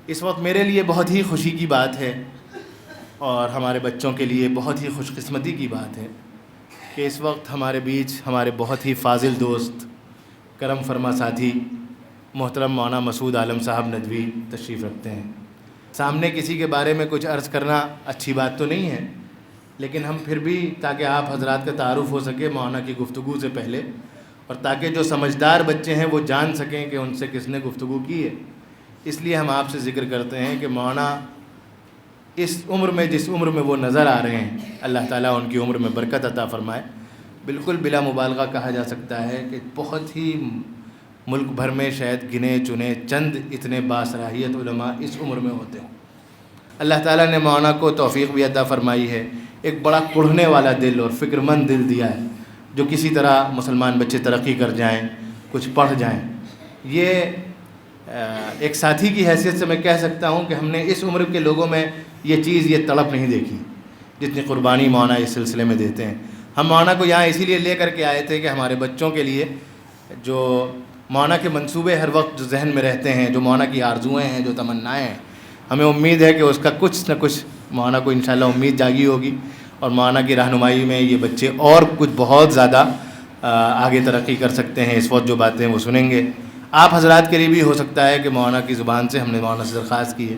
اس وقت میرے لیے بہت ہی خوشی کی بات ہے اور ہمارے بچوں کے لیے بہت ہی خوش قسمتی کی بات ہے کہ اس وقت ہمارے بیچ ہمارے بہت ہی فاضل دوست، کرم فرما ساتھی محترم مولانا مسعود عالم صاحب ندوی تشریف رکھتے ہیں۔ سامنے کسی کے بارے میں کچھ عرض کرنا اچھی بات تو نہیں ہے، لیکن ہم پھر بھی تاکہ آپ حضرات کا تعارف ہو سکے مولانا کی گفتگو سے پہلے، اور تاکہ جو سمجھدار بچے ہیں وہ جان سکیں کہ ان سے کس نے گفتگو کی ہے، اس لیے ہم آپ سے ذکر کرتے ہیں کہ مولانا اس عمر میں جس عمر میں وہ نظر آ رہے ہیں، اللہ تعالیٰ ان کی عمر میں برکت عطا فرمائے۔ بالکل بلا مبالغہ کہا جا سکتا ہے کہ بہت ہی ملک بھر میں شاید گنے چنے چند اتنے باصلاحیت علماء اس عمر میں ہوتے ہیں۔ اللہ تعالیٰ نے مولانا کو توفیق بھی عطا فرمائی ہے، ایک بڑا پڑھنے والا دل اور فکر مند دل دیا ہے، جو کسی طرح مسلمان بچے ترقی کر جائیں، کچھ پڑھ جائیں۔ یہ ایک ساتھی کی حیثیت سے میں کہہ سکتا ہوں کہ ہم نے اس عمر کے لوگوں میں یہ چیز، یہ تڑپ نہیں دیکھی جتنی قربانی مولانا اس سلسلے میں دیتے ہیں۔ ہم مولانا کو یہاں اسی لیے لے کر کے آئے تھے کہ ہمارے بچوں کے لیے جو مولانا کے منصوبے ہر وقت جو ذہن میں رہتے ہیں، جو مولانا کی آرزوئیں ہیں، جو تمنائیں ہیں، ہمیں امید ہے کہ اس کا کچھ نہ کچھ مولانا کو انشاءاللہ امید جاگی ہوگی، اور مولانا کی رہنمائی میں یہ بچے اور کچھ بہت زیادہ آگے ترقی کر سکتے ہیں۔ اس وقت جو باتیں وہ سنیں گے، آپ حضرات کے لیے بھی ہو سکتا ہے کہ مولانا کی زبان سے ہم نے مولانا سے درخواست کی ہے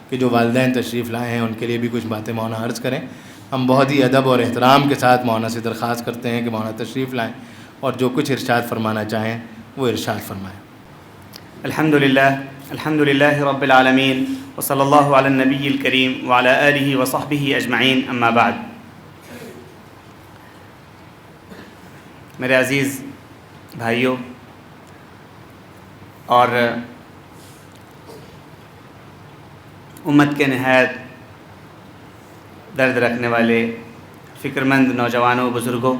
کہ جو والدین تشریف لائے ہیں ان کے لیے بھی کچھ باتیں مولانا عرض کریں۔ ہم بہت ہی ادب اور احترام کے ساتھ مولانا سے درخواست کرتے ہیں کہ مولانا تشریف لائیں اور جو کچھ ارشاد فرمانا چاہیں وہ ارشاد فرمائیں۔ الحمدللہ رب العالمین وصلی اللہ علی النبی الکریم وعلی آلہ وصحبہ اجمعین، اما بعد۔ میرے عزیز بھائیوں اور امت کے نہایت درد رکھنے والے فکر مند نوجوانوں، بزرگوں،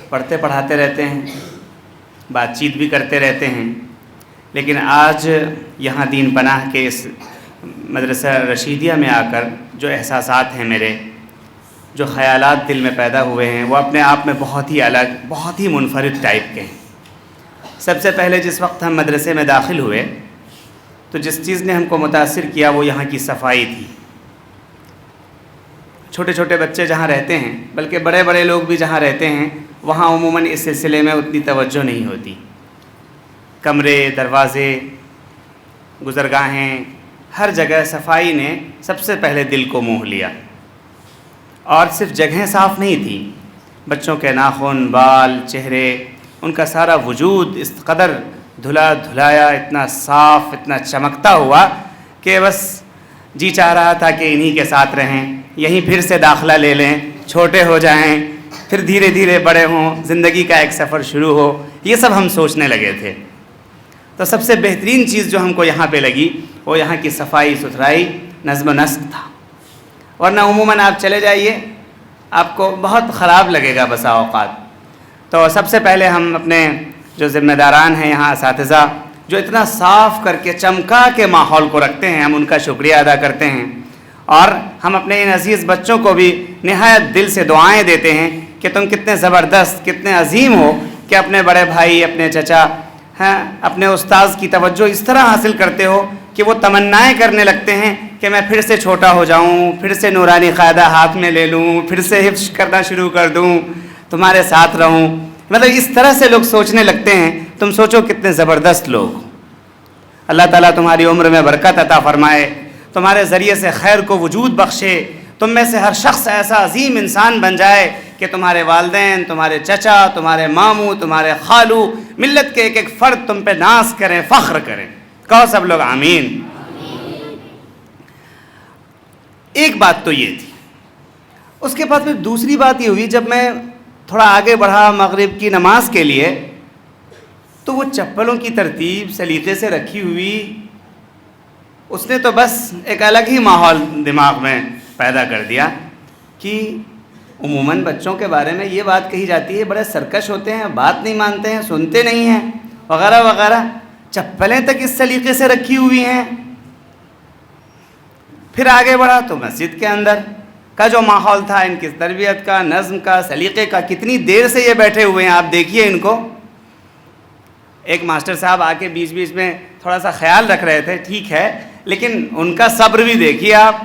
پڑھتے پڑھاتے رہتے ہیں، بات چیت بھی کرتے رہتے ہیں، لیکن آج یہاں دین پناہ کے اس مدرسہ رشیدیہ میں آ کر جو احساسات ہیں میرے، جو خیالات دل میں پیدا ہوئے ہیں، وہ اپنے آپ میں بہت ہی الگ، بہت ہی منفرد ٹائپ کے ہیں۔ سب سے پہلے جس وقت ہم مدرسے میں داخل ہوئے تو جس چیز نے ہم کو متاثر کیا وہ یہاں کی صفائی تھی۔ چھوٹے چھوٹے بچے جہاں رہتے ہیں، بلکہ بڑے بڑے لوگ بھی جہاں رہتے ہیں، وہاں عموماً اس سلسلے میں اتنی توجہ نہیں ہوتی۔ کمرے، دروازے، گزرگاہیں، ہر جگہ صفائی نے سب سے پہلے دل کو موہ لیا۔ اور صرف جگہیں صاف نہیں تھیں، بچوں کے ناخن، بال، چہرے، ان کا سارا وجود اس قدر دھلا دھلایا، اتنا صاف، اتنا چمکتا ہوا کہ بس جی چاہ رہا تھا کہ انہی کے ساتھ رہیں، یہیں پھر سے داخلہ لے لیں، چھوٹے ہو جائیں، پھر دھیرے دھیرے بڑے ہوں، زندگی کا ایک سفر شروع ہو۔ یہ سب ہم سوچنے لگے تھے۔ تو سب سے بہترین چیز جو ہم کو یہاں پہ لگی وہ یہاں کی صفائی ستھرائی، نظم و نسق تھا۔ ورنہ عموماً آپ چلے جائیے، آپ کو بہت خراب لگے گا بسا اوقات۔ تو سب سے پہلے ہم اپنے جو ذمہ داران ہیں یہاں، اساتذہ جو اتنا صاف کر کے چمکا کے ماحول کو رکھتے ہیں، ہم ان کا شکریہ ادا کرتے ہیں۔ اور ہم اپنے ان عزیز بچوں کو بھی نہایت دل سے دعائیں دیتے ہیں کہ تم کتنے زبردست، کتنے عظیم ہو کہ اپنے بڑے بھائی، اپنے چچا، اپنے استاذ کی توجہ اس طرح حاصل کرتے ہو کہ وہ تمنائیں کرنے لگتے ہیں کہ میں پھر سے چھوٹا ہو جاؤں، پھر سے نورانی قاعدہ ہاتھ میں لے لوں، پھر سے حفظ کرنا شروع کر دوں، تمہارے ساتھ رہوں۔ مطلب اس طرح سے لوگ سوچنے لگتے ہیں۔ تم سوچو کتنے زبردست لوگ۔ اللہ تعالیٰ تمہاری عمر میں برکت عطا فرمائے، تمہارے ذریعے سے خیر کو وجود بخشے، تم میں سے ہر شخص ایسا عظیم انسان بن جائے کہ تمہارے والدین، تمہارے چچا، تمہارے ماموں، تمہارے خالو، ملت کے ایک ایک فرد تم پہ ناز کریں، فخر کریں۔ کہو سب لوگ آمین۔ ایک بات تو یہ تھی۔ اس کے بعد پھر دوسری بات یہ ہوئی، جب میں تھوڑا آگے بڑھا مغرب کی نماز کے لیے، تو وہ چپلوں کی ترتیب سلیقے سے رکھی ہوئی، اس نے تو بس ایک الگ ہی ماحول دماغ میں پیدا کر دیا کہ عموماً بچوں کے بارے میں یہ بات کہی جاتی ہے بڑے سرکش ہوتے ہیں، بات نہیں مانتے ہیں، سنتے نہیں ہیں، وغیرہ وغیرہ۔ چپلیں تک اس سلیقے سے رکھی ہوئی ہیں۔ پھر آگے بڑھا تو مسجد کے اندر کا جو ماحول تھا، ان کی تربیت کا، نظم کا، سلیقے کا، کتنی دیر سے یہ بیٹھے ہوئے ہیں، آپ دیکھیے ان کو۔ ایک ماسٹر صاحب آ کے بیچ بیچ میں تھوڑا سا خیال رکھ رہے تھے، ٹھیک ہے، لیکن ان کا صبر بھی دیکھیے آپ،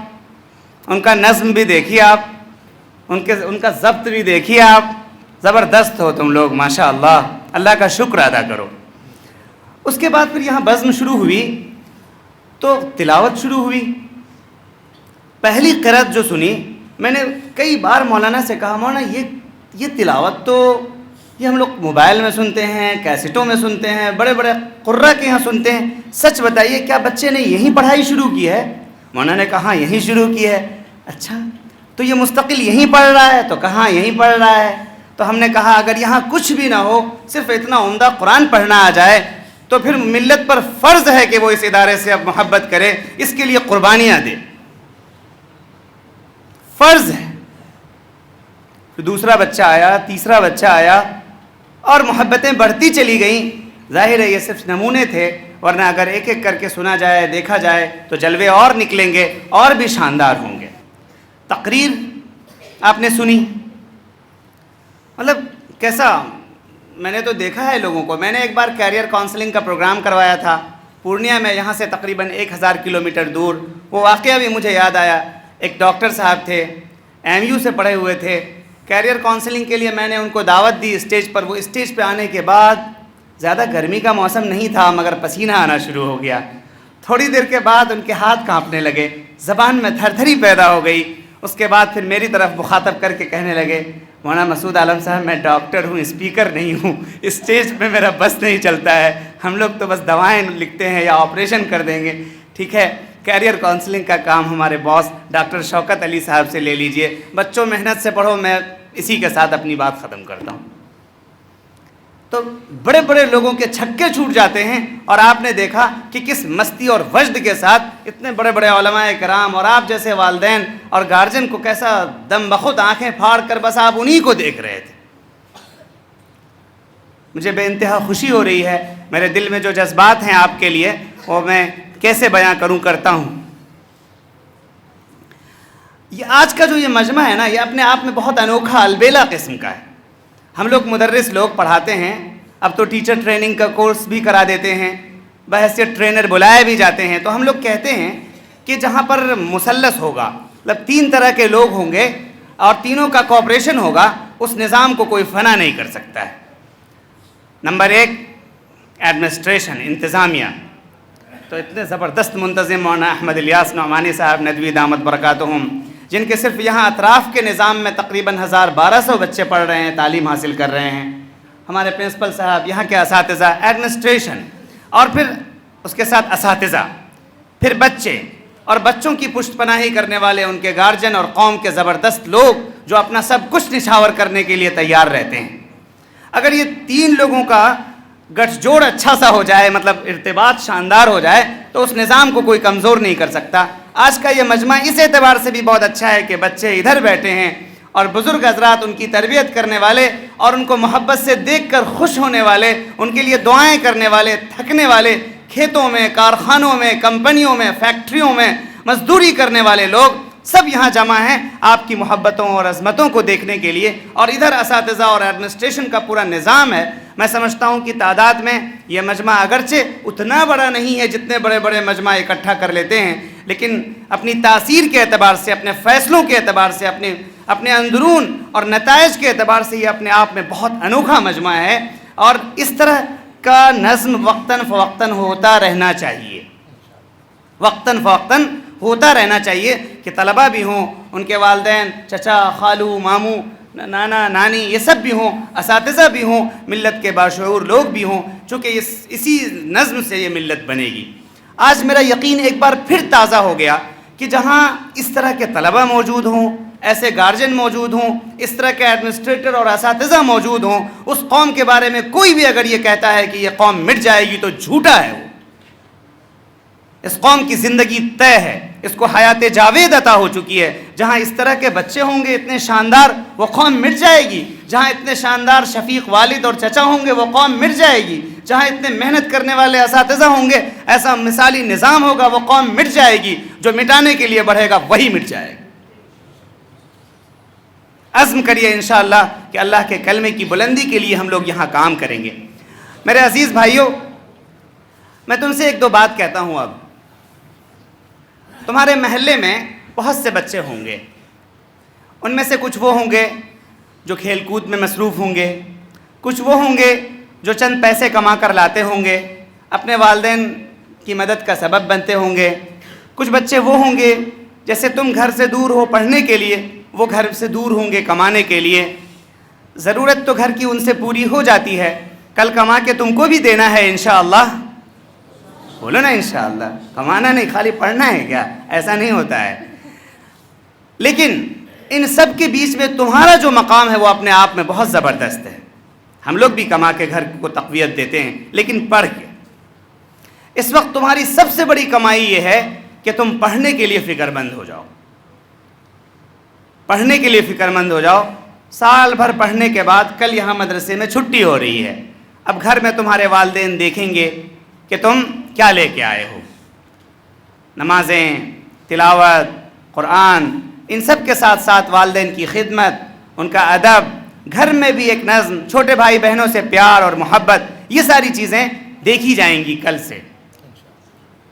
ان کا نظم بھی دیکھیے آپ، ان کا ضبط بھی دیکھیے آپ. زبردست ہو تم لوگ، ماشاء اللہ، اللہ کا شکر ادا کرو. اس کے بعد پھر یہاں بزم شروع ہوئی تو تلاوت شروع ہوئی. پہلی قرأت جو سنی، میں نے کئی بار مولانا سے کہا، مولانا یہ تلاوت تو یہ ہم لوگ موبائل میں سنتے ہیں، کیسٹوں میں سنتے ہیں، بڑے بڑے قرہ کے یہاں سنتے ہیں، سچ بتائیے کیا بچے نے یہیں پڑھائی شروع کی ہے؟ مولانا نے کہا یہیں شروع کی ہے. اچھا تو یہ مستقل یہیں پڑھ رہا ہے؟ تو کہاں یہیں پڑھ رہا ہے. تو ہم نے کہا اگر یہاں کچھ بھی نہ ہو، صرف اتنا عمدہ قرآن پڑھنا آ جائے تو پھر ملت پر فرض ہے کہ وہ اس ادارے سے اب محبت کرے، اس کے لیے قربانیاں دے، فرض ہے. پھر دوسرا بچہ آیا، تیسرا بچہ آیا، اور محبتیں بڑھتی چلی گئیں. ظاہر ہے یہ صرف نمونے تھے، ورنہ اگر ایک ایک کر کے سنا جائے، دیکھا جائے تو جلوے اور نکلیں گے اور بھی شاندار ہوں گے. تقریر آپ نے سنی، مطلب کیسا، میں نے تو دیکھا ہے لوگوں کو. میں نے ایک بار کیریئر کاؤنسلنگ کا پروگرام کروایا تھا پورنیہ میں، یہاں سے تقریباً 1000 کلومیٹر دور. وہ واقعہ بھی مجھے یاد آیا. ایک ڈاکٹر صاحب تھے، MU سے پڑھے ہوئے تھے. کیریئر کاؤنسلنگ کے لیے میں نے ان کو دعوت دی اسٹیج پر. وہ اسٹیج پہ آنے کے بعد، زیادہ گرمی کا موسم نہیں تھا مگر پسینہ آنا شروع ہو گیا. تھوڑی دیر کے بعد ان کے ہاتھ کانپنے لگے، زبان میں تھر تھری پیدا ہو گئی. اس کے بعد پھر میری طرف مخاطب کر کے کہنے لگے، مولانا مسعود عالم صاحب میں ڈاکٹر ہوں، اسپیکر نہیں ہوں، اسٹیج پہ میرا بس نہیں چلتا ہے، ہم لوگ تو بس دوائیں لکھتے ہیں یا آپریشن کر دیں گے. ٹھیک ہے، کیریئر کاؤنسلنگ کا کام ہمارے باس ڈاکٹر شوکت علی صاحب سے لے لیجئے. بچوں محنت سے پڑھو، میں اسی کے ساتھ اپنی بات ختم کرتا ہوں. تو بڑے بڑے لوگوں کے چھکے چھوٹ جاتے ہیں، اور آپ نے دیکھا کہ کس مستی اور وجد کے ساتھ اتنے بڑے بڑے علماء کرام اور آپ جیسے والدین اور گارجن کو کیسا دم بخود آنکھیں پھاڑ کر بس آپ انہی کو دیکھ رہے تھے. مجھے بے انتہا خوشی ہو رہی ہے. میرے دل میں جو جذبات ہیں آپ کے لیے وہ میں کیسے بیان کرتا ہوں. یہ آج کا جو یہ مجمع ہے نا، یہ اپنے آپ میں بہت انوکھا البیلا قسم کا ہے. ہم لوگ مدرس لوگ پڑھاتے ہیں، اب تو ٹیچر ٹریننگ کا کورس بھی کرا دیتے ہیں، بحیثیت ٹرینر بلائے بھی جاتے ہیں. تو ہم لوگ کہتے ہیں کہ جہاں پر مثلث ہوگا، مطلب 3 طرح کے لوگ ہوں گے اور تینوں کا کوآپریشن ہوگا، اس نظام کو کوئی فنا نہیں کر سکتا ہے. نمبر 1 ایڈمنسٹریشن، انتظامیہ. تو اتنے زبردست منتظم مولانا احمد الیاس نعمانی صاحب ندوی دامت برکاتہم، جن کے صرف یہاں اطراف کے نظام میں تقریباً 1200 بچے پڑھ رہے ہیں، تعلیم حاصل کر رہے ہیں. ہمارے پرنسپل صاحب، یہاں کے اساتذہ، ایڈمنسٹریشن، اور پھر اس کے ساتھ اساتذہ، پھر بچے اور بچوں کی پشت پناہی کرنے والے ان کے گارجن، اور قوم کے زبردست لوگ جو اپنا سب کچھ نچھاور کرنے کے لیے تیار رہتے ہیں. اگر یہ 3 لوگوں کا گٹھ جوڑ اچھا سا ہو جائے، مطلب ارتباط شاندار ہو جائے، تو اس نظام کو کوئی کمزور نہیں کر سکتا. آج کا یہ مجمع اس اعتبار سے بھی بہت اچھا ہے کہ بچے ادھر بیٹھے ہیں اور بزرگ حضرات ان کی تربیت کرنے والے اور ان کو محبت سے دیکھ کر خوش ہونے والے، ان کے لیے دعائیں کرنے والے، تھکنے والے، کھیتوں میں، کارخانوں میں، کمپنیوں میں، فیکٹریوں میں مزدوری کرنے والے لوگ سب یہاں جمع ہیں آپ کی محبتوں اور عظمتوں کو دیکھنے کے لیے. اور ادھر اساتذہ اور ایڈمنسٹریشن کا پورا نظام ہے. میں سمجھتا ہوں کہ تعداد میں یہ مجمع اگرچہ اتنا بڑا نہیں ہے جتنے بڑے بڑے مجمع اکٹھا کر لیتے ہیں، لیکن اپنی تاثیر کے اعتبار سے، اپنے فیصلوں کے اعتبار سے، اپنے اندرون اور نتائج کے اعتبار سے یہ اپنے آپ میں بہت انوکھا مجمع ہے. اور اس طرح کا نظم وقتاً فوقتاً ہوتا رہنا چاہیے، وقتاً فوقتاً ہوتا رہنا چاہیے کہ طلبہ بھی ہوں، ان کے والدین، چچا، خالو، ماموں، نانا، نانی، یہ سب بھی ہوں، اساتذہ بھی ہوں، ملت کے باشعور لوگ بھی ہوں، چونکہ اسی نظم سے یہ ملت بنے گی. آج میرا یقین ایک بار پھر تازہ ہو گیا کہ جہاں اس طرح کے طلبہ موجود ہوں، ایسے گارجن موجود ہوں، اس طرح کے ایڈمنسٹریٹر اور اساتذہ موجود ہوں، اس قوم کے بارے میں کوئی بھی اگر یہ کہتا ہے کہ یہ قوم مٹ جائے گی تو جھوٹا ہے. وہ اس قوم کی زندگی طے ہے، اس کو حیات جاوید عطا ہو چکی ہے. جہاں اس طرح کے بچے ہوں گے اتنے شاندار، وہ قوم مٹ جائے گی. جہاں اتنے شاندار شفیق والد اور چچا ہوں گے وہ قوم مٹ جائے گی. جہاں اتنے محنت کرنے والے اساتذہ ہوں گے، ایسا مثالی نظام ہوگا، وہ قوم مٹ جائے گی. جو مٹانے کے لیے بڑھے گا وہی مٹ جائے گا. عزم کریے انشاءاللہ کہ اللہ کے کلمے کی بلندی کے لیے ہم لوگ یہاں کام کریں گے. میرے عزیز بھائیوں، میں تم سے ایک دو بات کہتا ہوں. اب تمہارے محلے میں بہت سے بچے ہوں گے، ان میں سے کچھ وہ ہوں گے جو کھیل کود میں مصروف ہوں گے، کچھ وہ ہوں گے جو چند پیسے کما کر لاتے ہوں گے، اپنے والدین کی مدد کا سبب بنتے ہوں گے. کچھ بچے وہ ہوں گے جیسے تم گھر سے دور ہو پڑھنے کے لیے، وہ گھر سے دور ہوں گے کمانے کے لیے. ضرورت تو گھر کی ان سے پوری ہو جاتی ہے، کل کما کے تم کو بھی دینا ہے انشاءاللہ. بولو نا انشاءاللہ. کمانا نہیں، خالی پڑھنا ہے کیا؟ ایسا نہیں ہوتا ہے. لیکن ان سب کے بیچ میں تمہارا جو مقام ہے وہ اپنے آپ میں بہت زبردست ہے. ہم لوگ بھی کما کے گھر کو تقویت دیتے ہیں، لیکن پڑھ کے. اس وقت تمہاری سب سے بڑی کمائی یہ ہے کہ تم پڑھنے کے لیے فکر مند ہو جاؤ. پڑھنے کے لیے فکر مند ہو جاؤ. سال بھر پڑھنے کے بعد کل یہاں مدرسے میں چھٹی ہو رہی ہے. اب گھر میں تمہارے والدین دیکھیں گے کہ تم کیا لے کے آئے ہو. نمازیں، تلاوت، قرآن، ان سب کے ساتھ ساتھ والدین کی خدمت، ان کا ادب، گھر میں بھی ایک نظم، چھوٹے بھائی بہنوں سے پیار اور محبت، یہ ساری چیزیں دیکھی جائیں گی. کل سے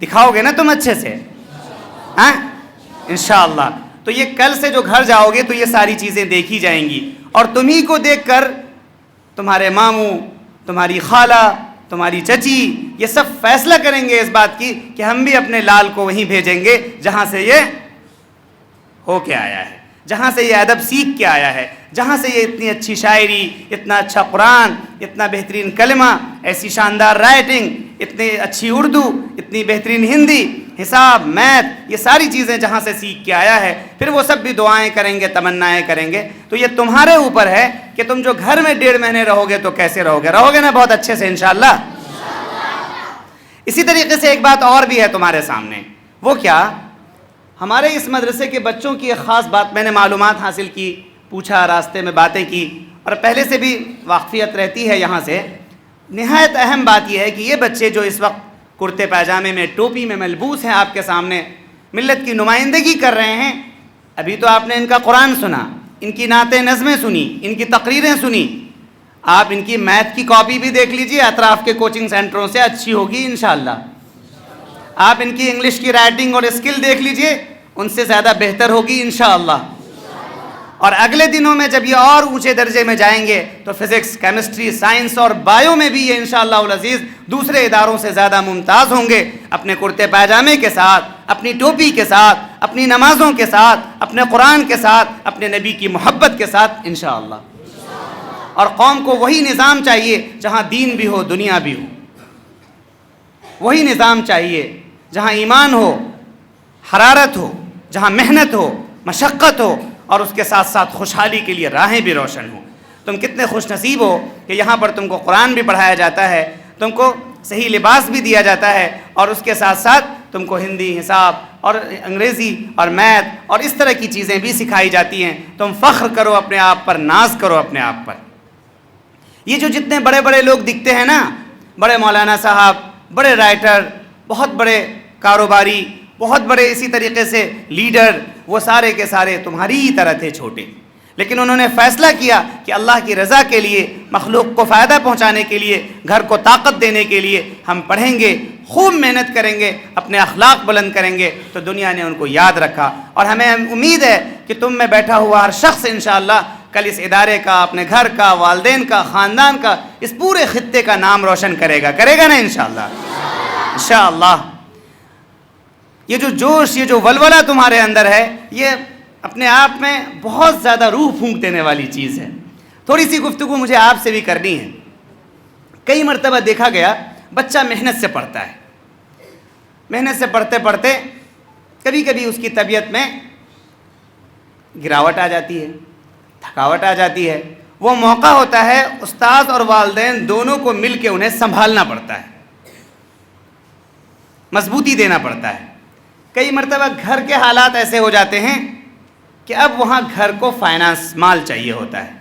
دکھاؤ گے نا تم اچھے سے؟ ہاں انشاءاللہ. تو یہ کل سے جو گھر جاؤ گے تو یہ ساری چیزیں دیکھی جائیں گی، اور تمہیں کو دیکھ کر تمہارے ماموں، تمہاری خالہ، تمہاری چچی، یہ سب فیصلہ کریں گے اس بات کی کہ ہم بھی اپنے لال کو وہیں بھیجیں گے جہاں سے یہ ہو کے آیا ہے، جہاں سے یہ ادب سیکھ کے آیا ہے، جہاں سے یہ اتنی اچھی شاعری، اتنا اچھا قرآن، اتنا بہترین کلمہ، ایسی شاندار رائٹنگ، اتنی اچھی اردو، اتنی بہترین ہندی، حساب، میتھ، یہ ساری چیزیں جہاں سے سیکھ کے آیا ہے. پھر وہ سب بھی دعائیں کریں گے، تمنائیں کریں گے. تو یہ تمہارے اوپر ہے کہ تم جو گھر میں 1.5 مہینے رہو گے تو کیسے رہو گے نا بہت اچھے سے انشاءاللہ. اسی طریقے سے ایک بات اور بھی ہے تمہارے سامنے. وہ کیا؟ ہمارے اس مدرسے کے بچوں کی ایک خاص بات میں نے معلومات حاصل کی، پوچھا، راستے میں باتیں کی، اور پہلے سے بھی واقفیت رہتی ہے یہاں سے. نہایت اہم بات یہ ہے کہ یہ بچے جو اس وقت کرتے پاجامے میں، ٹوپی میں ملبوس ہیں، آپ کے سامنے ملت کی نمائندگی کر رہے ہیں. ابھی تو آپ نے ان کا قرآن سنا، ان کی نعتیں، نظمیں سنی، ان کی تقریریں سنی. آپ ان کی میتھ کی کاپی بھی دیکھ لیجئے، اطراف کے کوچنگ سینٹروں سے اچھی ہوگی انشاءاللہ. آپ ان کی انگلش کی رائٹنگ اور اسکل دیکھ لیجئے، ان سے زیادہ بہتر ہوگی انشاءاللہ. اور اگلے دنوں میں جب یہ اور اونچے درجے میں جائیں گے تو فزکس، کیمسٹری، سائنس اور بایو میں بھی یہ انشاءاللہ العزیز دوسرے اداروں سے زیادہ ممتاز ہوں گے، اپنے کرتے پاجامے کے ساتھ، اپنی ٹوپی کے ساتھ، اپنی نمازوں کے ساتھ، اپنے قرآن کے ساتھ، اپنے نبی کی محبت کے ساتھ انشاءاللہ. اور قوم کو وہی نظام چاہیے جہاں دین بھی ہو، دنیا بھی ہو. وہی نظام چاہیے جہاں ایمان ہو، حرارت ہو، جہاں محنت ہو، مشقت ہو، اور اس کے ساتھ ساتھ خوشحالی کے لیے راہیں بھی روشن ہوں. تم کتنے خوش نصیب ہو کہ یہاں پر تم کو قرآن بھی پڑھایا جاتا ہے، تم کو صحیح لباس بھی دیا جاتا ہے، اور اس کے ساتھ ساتھ تم کو ہندی، حساب اور انگریزی اور میتھ اور اس طرح کی چیزیں بھی سکھائی جاتی ہیں. تم فخر کرو اپنے آپ پر، ناز کرو اپنے آپ پر. یہ جو جتنے بڑے بڑے لوگ دکھتے ہیں نا، بڑے مولانا صاحب، بڑے رائٹر، بہت بڑے کاروباری، بہت بڑے اسی طریقے سے لیڈر، وہ سارے کے سارے تمہاری ہی طرح تھے، چھوٹے. لیکن انہوں نے فیصلہ کیا کہ اللہ کی رضا کے لیے، مخلوق کو فائدہ پہنچانے کے لیے، گھر کو طاقت دینے کے لیے ہم پڑھیں گے، خوب محنت کریں گے، اپنے اخلاق بلند کریں گے. تو دنیا نے ان کو یاد رکھا، اور ہمیں امید ہے کہ تم میں بیٹھا ہوا ہر شخص انشاءاللہ کل اس ادارے کا، اپنے گھر کا، والدین کا، خاندان کا، اس پورے خطے کا نام روشن کرے گا نا انشاءاللہ. انشاءاللہ یہ جو جوش، یہ جو ولولہ تمہارے اندر ہے، یہ اپنے آپ میں بہت زیادہ روح پھونک دینے والی چیز ہے. تھوڑی سی گفتگو مجھے آپ سے بھی کرنی ہے. کئی مرتبہ دیکھا گیا بچہ محنت سے پڑھتا ہے، محنت سے پڑھتے پڑھتے کبھی کبھی اس کی طبیعت میں گراوٹ آ جاتی ہے، تھکاوٹ آ جاتی ہے. وہ موقع ہوتا ہے استاد اور والدین دونوں کو مل کے انہیں سنبھالنا پڑتا ہے، مضبوطی دینا پڑتا ہے. کئی مرتبہ گھر کے حالات ایسے ہو جاتے ہیں کہ اب وہاں گھر کو فائنانس، مال چاہیے ہوتا ہے.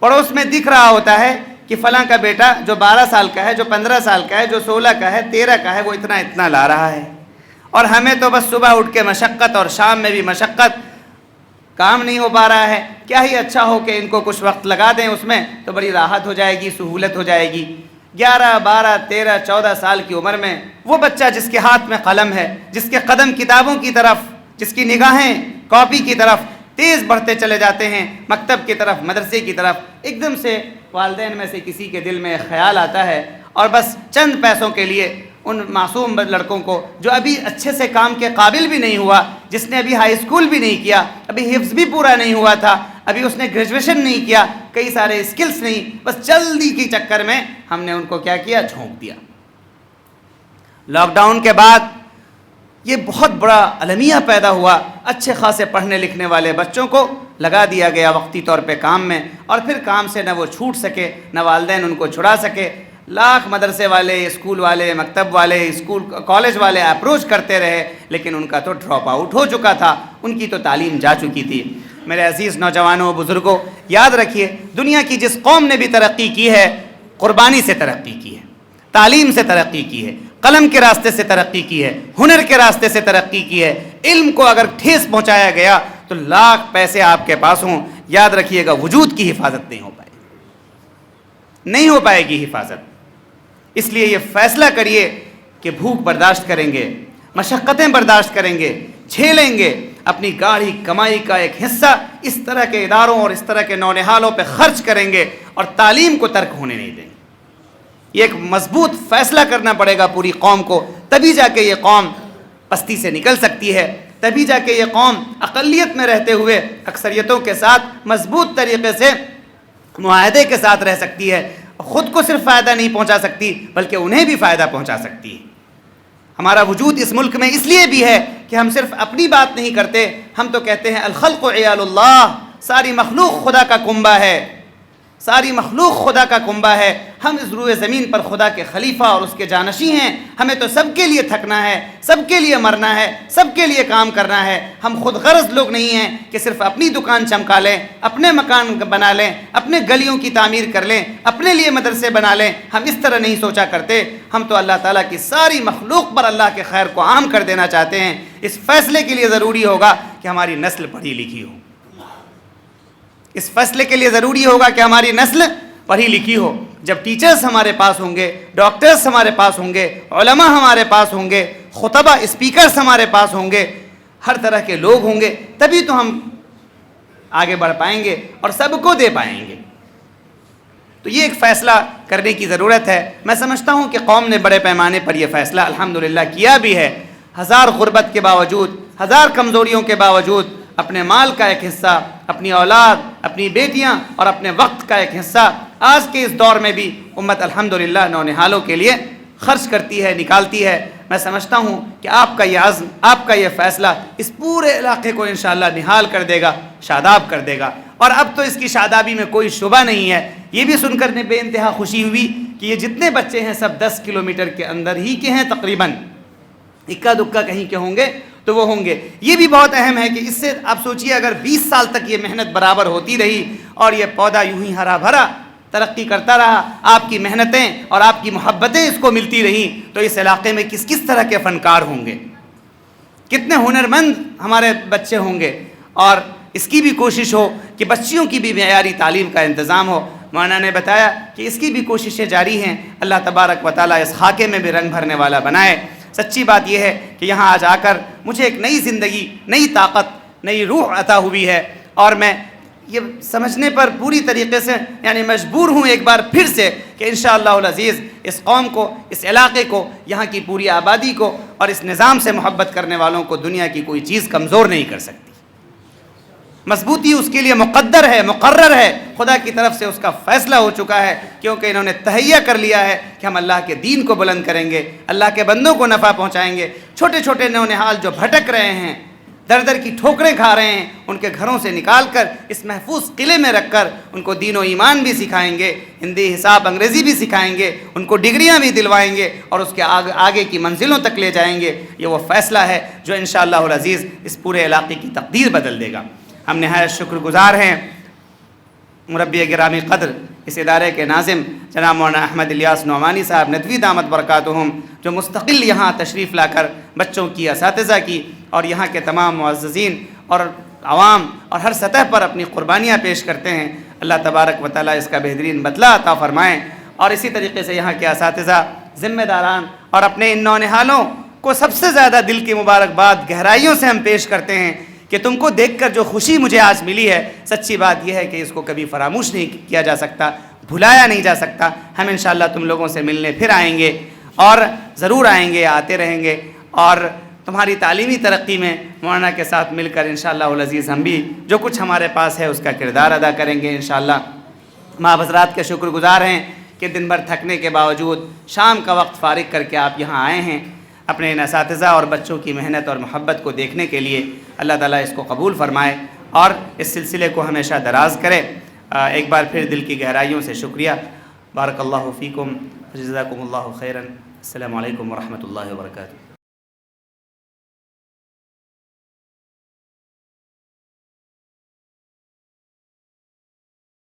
پڑوس میں دکھ رہا ہوتا ہے کہ فلاں کا بیٹا جو 12 سال کا ہے، جو 15 سال کا ہے، جو 16 کا ہے، 13 کا ہے، وہ اتنا اتنا لا رہا ہے، اور ہمیں تو بس صبح اٹھ کے مشقت اور شام میں بھی مشقت، کام نہیں ہو پا رہا ہے. کیا ہی اچھا ہو کہ ان کو کچھ وقت لگا دیں اس میں تو بڑی راحت ہو جائے گی، سہولت ہو جائے گی. 11 12 13 14 سال کی عمر میں وہ بچہ جس کے ہاتھ میں قلم ہے، جس کے قدم کتابوں کی طرف، جس کی نگاہیں کاپی کی طرف تیز بڑھتے چلے جاتے ہیں، مکتب کی طرف، مدرسے کی طرف، ایک دم سے والدین میں سے کسی کے دل میں خیال آتا ہے اور بس چند پیسوں کے لیے ان معصوم لڑکوں کو جو ابھی اچھے سے کام کے قابل بھی نہیں ہوا، جس نے ابھی ہائی اسکول بھی نہیں کیا، ابھی حفظ بھی پورا نہیں ہوا تھا، ابھی اس نے گریجویشن نہیں کیا، کئی سارے اسکلز نہیں، بس جلدی کے چکر میں ہم نے ان کو کیا کیا، جھونک دیا۔ لاک ڈاؤن کے بعد یہ بہت بڑا المیہ پیدا ہوا، اچھے خاصے پڑھنے لکھنے والے بچوں کو لگا دیا گیا وقتی طور پہ کام میں، اور پھر کام سے نہ وہ چھوٹ سکے، نہ والدین ان کو چھڑا سکے۔ لاکھ مدرسے والے، اسکول والے، مکتب والے، اسکول کالج والے اپروچ کرتے رہے، لیکن ان کا تو ڈراپ آؤٹ ہو چکا تھا، ان کی تو تعلیم جا چکی تھی۔ میرے عزیز نوجوانوں، بزرگوں، یاد رکھیے، دنیا کی جس قوم نے بھی ترقی کی ہے، قربانی سے ترقی کی ہے، تعلیم سے ترقی کی ہے، قلم کے راستے سے ترقی کی ہے، ہنر کے راستے سے ترقی کی ہے۔ علم کو اگر ٹھیس پہنچایا گیا تو لاکھ پیسے آپ کے پاس ہوں، یاد رکھیے گا وجود کی حفاظت نہیں ہو پائے گی، نہیں ہو پائے گی حفاظت۔ اس لیے یہ فیصلہ کریے کہ بھوک برداشت کریں گے، مشقتیں برداشت کریں گے، جھیلیں گے، اپنی گاڑی کمائی کا ایک حصہ اس طرح کے اداروں اور اس طرح کے نونہالوں پہ خرچ کریں گے اور تعلیم کو ترک ہونے نہیں دیں گے۔ یہ ایک مضبوط فیصلہ کرنا پڑے گا پوری قوم کو، تبھی جا کے یہ قوم پستی سے نکل سکتی ہے، تبھی جا کے یہ قوم اقلیت میں رہتے ہوئے اکثریتوں کے ساتھ مضبوط طریقے سے معاہدے کے ساتھ رہ سکتی ہے، خود کو صرف فائدہ نہیں پہنچا سکتی بلکہ انہیں بھی فائدہ پہنچا سکتی ہے۔ ہمارا وجود اس ملک میں اس لیے بھی ہے کہ ہم صرف اپنی بات نہیں کرتے، ہم تو کہتے ہیں الخلق عیال اللہ، ساری مخلوق خدا کا کنبہ ہے، ساری مخلوق خدا کا کنبہ ہے، ہم اس روئے زمین پر خدا کے خلیفہ اور اس کے جانشیں ہیں، ہمیں تو سب کے لیے تھکنا ہے، سب کے لیے مرنا ہے، سب کے لیے کام کرنا ہے۔ ہم خود غرض لوگ نہیں ہیں کہ صرف اپنی دکان چمکا لیں، اپنے مکان بنا لیں، اپنے گلیوں کی تعمیر کر لیں، اپنے لیے مدرسے بنا لیں، ہم اس طرح نہیں سوچا کرتے، ہم تو اللہ تعالیٰ کی ساری مخلوق پر اللہ کے خیر کو عام کر دینا چاہتے ہیں۔ اس فیصلے کے لیے ضروری ہوگا کہ ہماری نسل پڑھی لکھی ہو، اس فیصلے کے لیے ضروری ہوگا کہ ہماری نسل پڑھی لکھی ہو۔ جب ٹیچرز ہمارے پاس ہوں گے، ڈاکٹرز ہمارے پاس ہوں گے، علماء ہمارے پاس ہوں گے، خطبہ اسپیکرز ہمارے پاس ہوں گے، ہر طرح کے لوگ ہوں گے، تبھی تو ہم آگے بڑھ پائیں گے اور سب کو دے پائیں گے۔ تو یہ ایک فیصلہ کرنے کی ضرورت ہے۔ میں سمجھتا ہوں کہ قوم نے بڑے پیمانے پر یہ فیصلہ الحمدللہ کیا بھی ہے، ہزار غربت کے باوجود، ہزار کمزوریوں کے باوجود اپنے مال کا ایک حصہ، اپنی اولاد، اپنی بیٹیاں اور اپنے وقت کا ایک حصہ آج کے اس دور میں بھی امت الحمدللہ نونہالوں کے لیے خرچ کرتی ہے، نکالتی ہے۔ میں سمجھتا ہوں کہ آپ کا یہ عزم، آپ کا یہ فیصلہ اس پورے علاقے کو انشاءاللہ نہال کر دے گا، شاداب کر دے گا، اور اب تو اس کی شادابی میں کوئی شبہ نہیں ہے۔ یہ بھی سن کر بے انتہا خوشی ہوئی کہ یہ جتنے بچے ہیں سب 10 کلومیٹر کے اندر ہی کے ہیں تقریباً، اکا دکا کہیں کے ہوں گے تو وہ ہوں گے۔ یہ بھی بہت اہم ہے کہ اس سے آپ سوچئے اگر 20 سال تک یہ محنت برابر ہوتی رہی اور یہ پودا یوں ہی ہرا بھرا ترقی کرتا رہا، آپ کی محنتیں اور آپ کی محبتیں اس کو ملتی رہیں، تو اس علاقے میں کس کس طرح کے فنکار ہوں گے، کتنے ہنرمند ہمارے بچے ہوں گے۔ اور اس کی بھی کوشش ہو کہ بچیوں کی بھی معیاری تعلیم کا انتظام ہو۔ مولانا نے بتایا کہ اس کی بھی کوششیں جاری ہیں، اللہ تبارک و تعالیٰ اس خاکے میں بھی رنگ بھرنے والا بنائے۔ سچی بات یہ ہے کہ یہاں آج آ کر مجھے ایک نئی زندگی، نئی طاقت، نئی روح عطا ہوئی ہے، اور میں یہ سمجھنے پر پوری طریقے سے مجبور ہوں ایک بار پھر سے کہ انشاءاللہ العزیز اس قوم کو، اس علاقے کو، یہاں کی پوری آبادی کو اور اس نظام سے محبت کرنے والوں کو دنیا کی کوئی چیز کمزور نہیں کر سکتی۔ مضبوطی اس کے لیے مقدر ہے، مقرر ہے، خدا کی طرف سے اس کا فیصلہ ہو چکا ہے، کیونکہ انہوں نے تہیہ کر لیا ہے کہ ہم اللہ کے دین کو بلند کریں گے، اللہ کے بندوں کو نفع پہنچائیں گے۔ چھوٹے چھوٹے نونہال جو بھٹک رہے ہیں، در در کی ٹھوکریں کھا رہے ہیں، ان کے گھروں سے نکال کر اس محفوظ قلعے میں رکھ کر ان کو دین و ایمان بھی سکھائیں گے، ہندی حساب انگریزی بھی سکھائیں گے، ان کو ڈگریاں بھی دلوائیں گے اور اس کے آگے کی منزلوں تک لے جائیں گے۔ یہ وہ فیصلہ ہے جو انشاءاللہ العزیز اس پورے علاقے کی تقدیر بدل دے گا۔ ہم نہایت شکر گزار ہیں مربی گرامی قدر اس ادارے کے ناظم جناب مولانا احمد الیاس نعمانی صاحب ندوی دامت برکاتہم، جو مستقل یہاں تشریف لا کر بچوں کی، اساتذہ کی اور یہاں کے تمام معززین اور عوام اور ہر سطح پر اپنی قربانیاں پیش کرتے ہیں۔ اللہ تبارک و تعالیٰ اس کا بہترین بدلہ عطا فرمائیں اور اسی طریقے سے یہاں کے اساتذہ، ذمہ داران اور اپنے ان نونہالوں کو سب سے زیادہ دل کی مبارکباد گہرائیوں سے ہم پیش کرتے ہیں کہ تم کو دیکھ کر جو خوشی مجھے آج ملی ہے، سچی بات یہ ہے کہ اس کو کبھی فراموش نہیں کیا جا سکتا، بھلایا نہیں جا سکتا۔ ہم انشاءاللہ تم لوگوں سے ملنے پھر آئیں گے، اور ضرور آئیں گے، آتے رہیں گے، اور تمہاری تعلیمی ترقی میں مولانا کے ساتھ مل کر انشاءاللہ العزیز ہم بھی جو کچھ ہمارے پاس ہے اس کا کردار ادا کریں گے انشاءاللہ۔ ماں حضرات کے شکر گزار ہیں کہ دن بھر تھکنے کے باوجود شام کا وقت فارغ کر کے آپ یہاں آئے ہیں اپنے ان اساتذہ اور بچوں کی محنت اور محبت کو دیکھنے کے لیے۔ اللہ تعالیٰ اس کو قبول فرمائے اور اس سلسلے کو ہمیشہ دراز کرے۔ ایک بار پھر دل کی گہرائیوں سے شکریہ۔ بارک اللہ فیکم، جزاکم اللہ خیرا۔ السلام علیکم ورحمۃ اللہ وبرکاتہ۔